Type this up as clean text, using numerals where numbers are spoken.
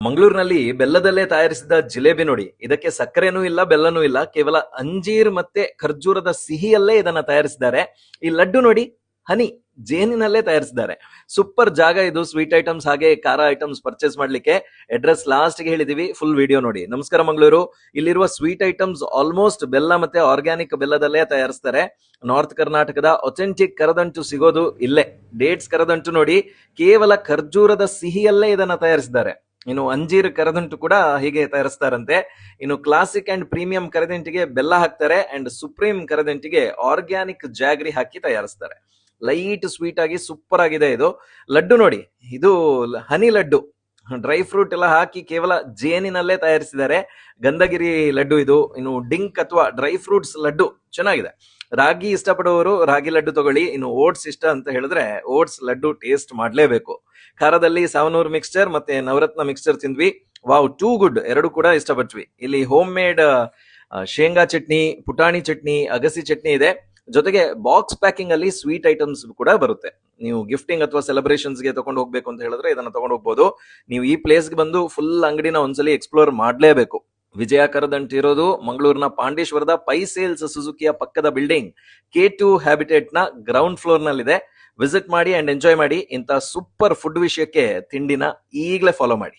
ಮಂಗಳೂರಿನಲ್ಲಿ ಬೆಲ್ಲದಲ್ಲೇ ತಯಾರಿಸಿದ ಜಿಲೇಬಿ ನೋಡಿ. ಇದಕ್ಕೆ ಸಕ್ಕರೆನೂ ಇಲ್ಲ, ಬೆಲ್ಲನೂ ಇಲ್ಲ, ಕೇವಲ ಅಂಜೀರ್ ಮತ್ತೆ ಖರ್ಜೂರದ ಸಿಹಿಯಲ್ಲೇ ಇದನ್ನ ತಯಾರಿಸಿದ್ದಾರೆ. ಈ ಲಡ್ಡು ನೋಡಿ, ಹನಿ ಜೇನಿನಲ್ಲೇ ತಯಾರಿಸಿದ್ದಾರೆ. ಸೂಪರ್ ಜಾಗ ಇದು ಸ್ವೀಟ್ ಐಟಮ್ಸ್ ಹಾಗೆ ಖಾರ ಐಟಮ್ಸ್ ಪರ್ಚೇಸ್ ಮಾಡ್ಲಿಕ್ಕೆ. ಅಡ್ರೆಸ್ ಲಾಸ್ಟ್ ಗೆ ಹೇಳಿದೀವಿ, ಫುಲ್ ವಿಡಿಯೋ ನೋಡಿ. ನಮಸ್ಕಾರ ಮಂಗಳೂರು. ಇಲ್ಲಿರುವ ಸ್ವೀಟ್ ಐಟಮ್ಸ್ ಆಲ್ಮೋಸ್ಟ್ ಬೆಲ್ಲ ಮತ್ತೆ ಆರ್ಗ್ಯಾನಿಕ್ ಬೆಲ್ಲದಲ್ಲೇ ತಯಾರಿಸ್ತಾರೆ. ನಾರ್ತ್ ಕರ್ನಾಟಕದ ಒಥೆಂಟಿಕ್ ಕರದಂಟು ಸಿಗೋದು ಇಲ್ಲೇ. ಡೇಟ್ಸ್ ಕರದಂಟು ನೋಡಿ, ಕೇವಲ ಖರ್ಜೂರದ ಸಿಹಿಯಲ್ಲೇ ಇದನ್ನ ತಯಾರಿಸಿದ್ದಾರೆ. ಇನ್ನು ಅಂಜೀರ್ ಕರದಂಟು ಕೂಡ ಹೀಗೆ ತಯಾರಿಸ್ತಾರಂತೆ. ಇನ್ನು ಕ್ಲಾಸಿಕ್ ಅಂಡ್ ಪ್ರೀಮಿಯಂ ಕರದಂಟಿಗೆ ಬೆಲ್ಲ ಹಾಕ್ತಾರೆ, ಅಂಡ್ ಸುಪ್ರೀಂ ಕರದಂಟಿಗೆ ಆರ್ಗ್ಯಾನಿಕ್ ಜಾಗ್ರಿ ಹಾಕಿ ತಯಾರಿಸ್ತಾರೆ. ಲೈಟ್ ಸ್ವೀಟ್ ಆಗಿ ಸೂಪರ್ ಆಗಿದೆ ಇದು. ಲಡ್ಡು ನೋಡಿ, ಇದು ಹನಿ ಲಡ್ಡು, ಡ್ರೈ ಫ್ರೂಟ್ ಎಲ್ಲ ಹಾಕಿ ಕೇವಲ ಜೇನಿನಲ್ಲೇ ತಯಾರಿಸಿದ್ದಾರೆ. ಗಂಧಗಿರಿ ಲಡ್ಡು ಇದು. ಇನ್ನು ಡಿಂಕ್ ಅಥವಾ ಡ್ರೈ ಫ್ರೂಟ್ಸ್ ಲಡ್ಡು ಚೆನ್ನಾಗಿದೆ. ರಾಗಿ ಇಷ್ಟಪಡುವವರು ರಾಗಿ ಲಡ್ಡು ತಗೊಳ್ಳಿ. ಇನ್ನು ಓಟ್ಸ್ ಇಷ್ಟ ಅಂತ ಹೇಳಿದ್ರೆ ಓಟ್ಸ್ ಲಡ್ಡು ಟೇಸ್ಟ್ ಮಾಡ್ಲೇಬೇಕು. ಖಾರದಲ್ಲಿ ಸಾವನೂರ್ ಮಿಕ್ಸ್ಚರ್ ಮತ್ತೆ ನವರತ್ನ ಮಿಕ್ಸ್ಚರ್ ತಿಂದ್ವಿ. Wow, too good. ಎರಡು ಕೂಡ ಇಷ್ಟಪಟ್ವಿ. ಇಲ್ಲಿ ಹೋಮ್ ಮೇಡ್ ಶೇಂಗಾ ಚಟ್ನಿ, ಪುಟಾಣಿ ಚಟ್ನಿ, ಅಗಸಿ ಚಟ್ನಿ ಇದೆ. ಜೊತೆಗೆ ಬಾಕ್ಸ್ ಪ್ಯಾಕಿಂಗ್ ಅಲ್ಲಿ ಸ್ವೀಟ್ ಐಟಮ್ಸ್ ಕೂಡ ಬರುತ್ತೆ. ನೀವು ಗಿಫ್ಟಿಂಗ್ ಅಥವಾ ಸೆಲೆಬ್ರೇಷನ್ಸ್ ಗೆ ತಗೊಂಡು ಹೋಗ್ಬೇಕು ಅಂತ ಹೇಳಿದ್ರೆ ಇದನ್ನ ತಗೊಂಡು ಹೋಗ್ಬೋದು. ನೀವು ಈ ಪ್ಲೇಸ್ ಗೆ ಬಂದು ಫುಲ್ ಅಂಗಡಿನ ಒಂದ್ಸಲಿ ಎಕ್ಸ್ಪ್ಲೋರ್ ಮಾಡ್ಲೇಬೇಕು. ವಿಜಯ ಕರದಂಟು ಇರೋದು ಮಂಗಳೂರಿನ ಪಾಂಡೇಶ್ವರದ ಪೈ ಸೇಲ್ಸ್ ಸುಜುಕಿಯ ಪಕ್ಕದ ಬಿಲ್ಡಿಂಗ್ K2 ಹ್ಯಾಬಿಟೇಟ್ ನ ಗ್ರೌಂಡ್ ಫ್ಲೋರ್ ನಲ್ಲಿದೆ. ವಿಸಿಟ್ ಮಾಡಿ ಅಂಡ್ ಎಂಜಾಯ್ ಮಾಡಿ. ಇಂಥ ಸೂಪರ್ ಫುಡ್ ವಿಷಯಕ್ಕೆ ತಿಂಡಿನ ಈಗಲೇ ಫಾಲೋ ಮಾಡಿ.